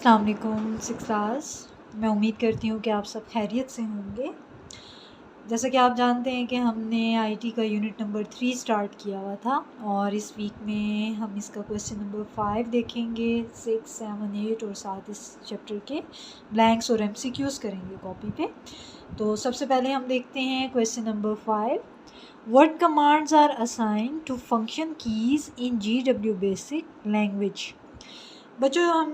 अस्सलाम वालेकुम six class. मैं उम्मीद करती हूँ कि आप सब खैरियत से होंगे। जैसा कि आप जानते हैं कि हमने आईटी का यूनिट नंबर 3 स्टार्ट किया हुआ था और इस वीक में हम इसका क्वेश्चन नंबर 5 देखेंगे, 6, 7, 8 और साथ इस चैप्टर के ब्लैंक्स और एमसीक्यूज़ करेंगे कॉपी पे। तो सबसे पहले हम देखते हैं question number 5। What commands are assigned to function keys in GW Basic Language? बच्चों हम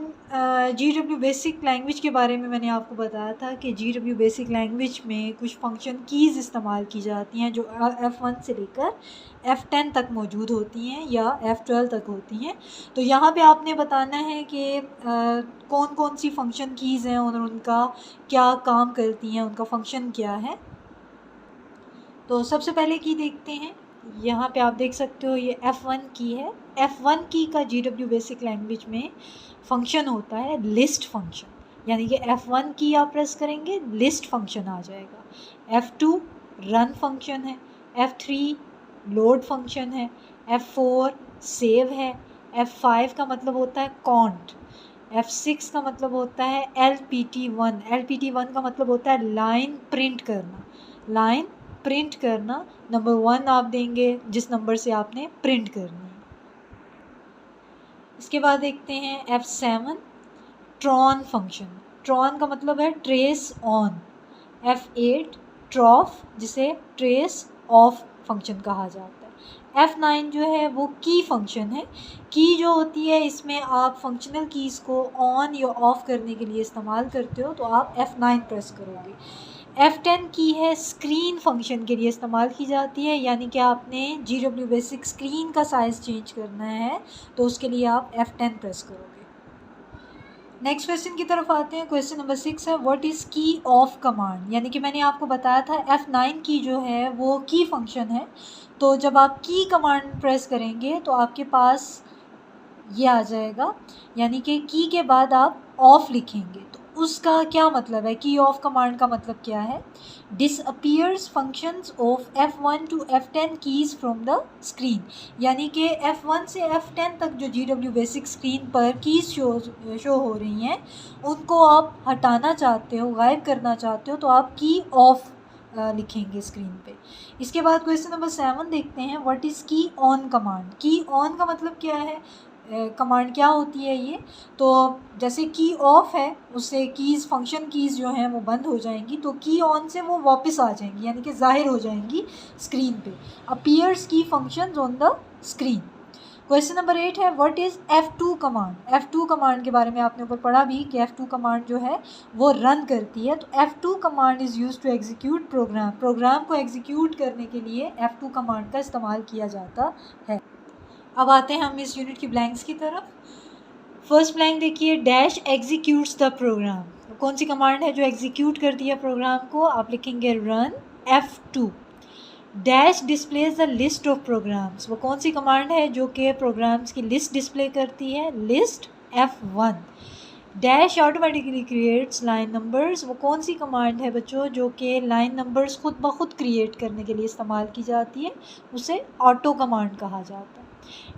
GW बेसिक लैंग्वेज के बारे में मैंने आपको बताया था कि GW बेसिक लैंग्वेज में कुछ फंक्शन कीज़ इस्तेमाल की जाती हैं जो F1 से लेकर F10 तक मौजूद होती हैं या F12 तक होती हैं। तो यहाँ पे आपने बताना है कि कौन कौन सी फंक्शन कीज़ हैं और उनका क्या काम करती हैं, उनका फंक्शन क्या है। तो सबसे पहले की देखते हैं। यहाँ पे आप देख सकते हो ये F1 की है। F1 की का GW बेसिक लैंग्वेज में फंक्शन होता है लिस्ट फंक्शन, यानी कि F1 की आप प्रेस करेंगे लिस्ट फंक्शन आ जाएगा। F2 रन फंक्शन है, F3 लोड फंक्शन है, F4 सेव है, F5 का मतलब होता है कॉन्ट, F6 का मतलब होता है LPT1। LPT1 का मतलब होता है लाइन प्रिंट करना, लाइन प्रिंट करना। नंबर 1 आप देंगे जिस नंबर से आपने प्रिंट करनी है। इसके बाद देखते हैं F7 ट्रॉन फंक्शन। ट्रॉन का मतलब है ट्रेस ऑन। F8 ट्रॉफ, जिसे ट्रेस ऑफ फंक्शन कहा जाता है। F9 जो है वो की फंक्शन है। की जो होती है इसमें आप फंक्शनल कीज़ को ऑन या ऑफ करने के लिए इस्तेमाल करते हो, तो आप F9 प्रेस करोगे। F10 की है स्क्रीन फंक्शन के लिए इस्तेमाल की जाती है, यानी कि आपने GW बेसिक स्क्रीन का साइज़ चेंज करना है तो उसके लिए आप F10 प्रेस करोगे। नेक्स्ट क्वेश्चन की तरफ आते हैं। क्वेश्चन नंबर 6 है व्हाट इज़ की ऑफ कमांड, यानी कि मैंने आपको बताया था F9 की जो है वो की फंक्शन है। तो जब आप की कमांड प्रेस करेंगे तो आपके पास ये आ जाएगा, यानी कि की के बाद आप ऑफ लिखेंगे तो उसका क्या मतलब है। की ऑफ कमांड का मतलब क्या है, disappears functions of F1 to F10 keys from the screen, यानी कि F1 से F10 तक जो GW बेसिक स्क्रीन पर कीज़ शो हो रही हैं उनको आप हटाना चाहते हो, गायब करना चाहते हो, तो आप की ऑफ लिखेंगे स्क्रीन पे। इसके बाद क्वेश्चन नंबर 7 देखते हैं व्हाट इज़ की ऑन कमांड। की ऑन का मतलब क्या है, कमांड क्या होती है ये। तो जैसे की ऑफ है उससे कीज़ फंक्शन कीज़ जो हैं वो बंद हो जाएंगी, तो की ऑन से वो वापस आ जाएंगी, यानी कि ज़ाहिर हो जाएंगी स्क्रीन पे। अपीयर्स की functions on the screen. Question number 8 है what is F2 command. F2 command के बारे में आपने ऊपर पढ़ा भी कि F2 कमांड जो है वो रन करती है। तो F2 command is use to execute program. Program को एग्जीक्यूट करने के लिए F2 कमांड का इस्तेमाल किया जाता है। अब आते हैं हम इस यूनिट की ब्लैंक्स की तरफ। फर्स्ट ब्लैंक देखिए, डैश एग्जीक्यूट्स द प्रोग्राम। कौन सी कमांड है जो एग्जीक्यूट करती है प्रोग्राम को, आप लिखेंगे run F2। Dash displays the list of programs, वो कौन सी कमांड है जो कि प्रोग्राम्स की लिस्ट डिस्प्ले करती है, list F1। Dash automatically creates line numbers, वो कौन सी कमांड है बच्चों जो कि लाइन नंबर्स खुद ब खुद क्रिएट करने के लिए इस्तेमाल की जाती है, उसे ऑटो कमांड कहा जाता है।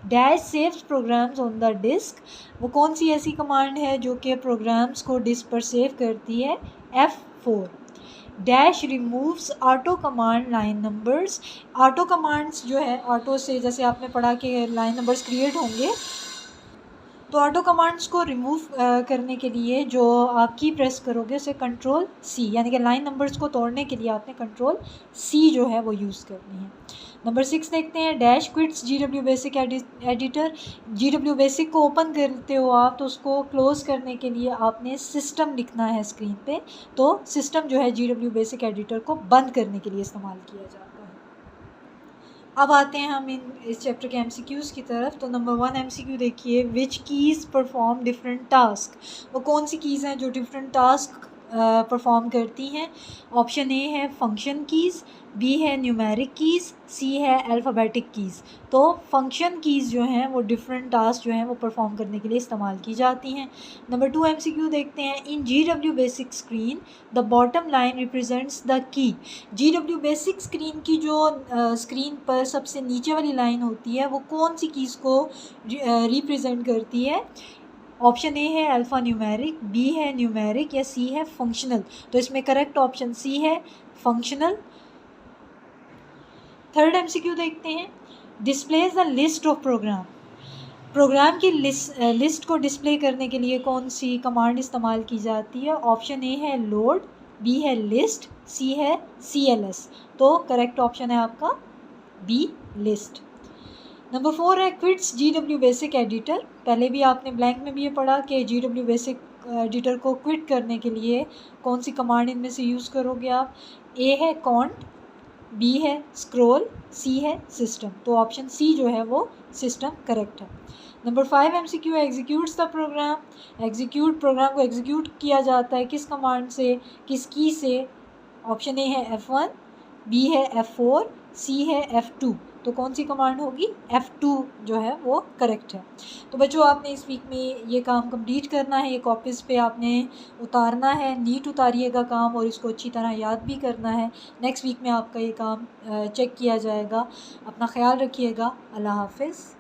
Dash saves programs on the disk, वो कौन सी ऐसी कमांड है जो कि प्रोग्राम्स को डिस्क पर सेव करती है, F4। Dash removes auto command line numbers, auto commands जो है ऑटो से, जैसे आपने पढ़ा कि लाइन नंबर्स क्रिएट होंगे, तो ऑटो कमांड्स को रिमूव करने के लिए जो आप की प्रेस करोगे उसे कंट्रोल C, यानी कि लाइन नंबर्स को तोड़ने के लिए आपने कंट्रोल C जो है वो यूज़ करनी है। नंबर 6 देखते हैं, dash quits GW basic editor. GW basic को ओपन करते हो आप तो उसको क्लोज़ करने के लिए आपने सिस्टम लिखना है स्क्रीन पे। तो सिस्टम जो है GW बेसिक एडिटर को बंद करने के लिए इस्तेमाल किया जाता है। अब आते हैं हम इस चैप्टर के MCQs की तरफ। तो नंबर 1 MCQ देखिए, विच कीज़ परफॉर्म डिफरेंट टास्क, वो कौन सी कीज़ हैं जो डिफरेंट टास्क परफॉर्म करती हैं। ऑप्शन ए है फंक्शन कीज़, बी है न्यूमेरिक कीज़, सी है अल्फ़ाबेटिक कीज़। तो फंक्शन कीज़ जो हैं वो डिफरेंट टास्क जो हैं वो परफॉर्म करने के लिए इस्तेमाल की जाती हैं। नंबर 2 MCQ देखते हैं, इन GW basic screen the bottom line represents the key. GW basic screen की जो स्क्रीन पर सबसे नीचे वाली लाइन होती है वो कौन सी कीज़ को रिप्रेजेंट करती है, ऑप्शन ए है अल्फ़ा न्यूमेरिक, बी है न्यूमेरिक या सी है फंक्शनल। तो इसमें करेक्ट ऑप्शन सी है फंक्शनल। थर्ड एमसीक्यू देखते हैं, displays the list of program. Program की लिस्ट को डिस्प्ले करने के लिए कौन सी कमांड इस्तेमाल की जाती है? ऑप्शन ए है लोड, बी है लिस्ट, सी है CLS। तो करेक्ट ऑप्शन है आपका बी लिस्ट। नंबर 4 है क्विट्स GW बेसिक एडिटर। पहले भी आपने ब्लैंक में भी ये पढ़ा कि GW बेसिक एडिटर को क्विट करने के लिए कौन सी कमांड इनमें से यूज़ करोगे आप? ए है कॉन्ट, बी है स्क्रॉल, सी है सिस्टम। तो ऑप्शन सी जो है वो सिस्टम करेक्ट है। नंबर 5 MCQ है executes the program. Execute program को एग्जीक्यूट किया जाता है किस कमांड से, किस की से? ऑप्शन ए है F1, बी है F4, सी है F2। तो कौन सी कमांड होगी? F2 जो है वो करेक्ट है। तो बच्चों आपने इस वीक में ये काम कंप्लीट करना है, ये कॉपीज़ पे आपने उतारना है, नीट उतारिएगा काम और इसको अच्छी तरह याद भी करना है। नेक्स्ट वीक में आपका ये काम चेक किया जाएगा। अपना ख्याल रखिएगा। अल्लाह हाफिज़।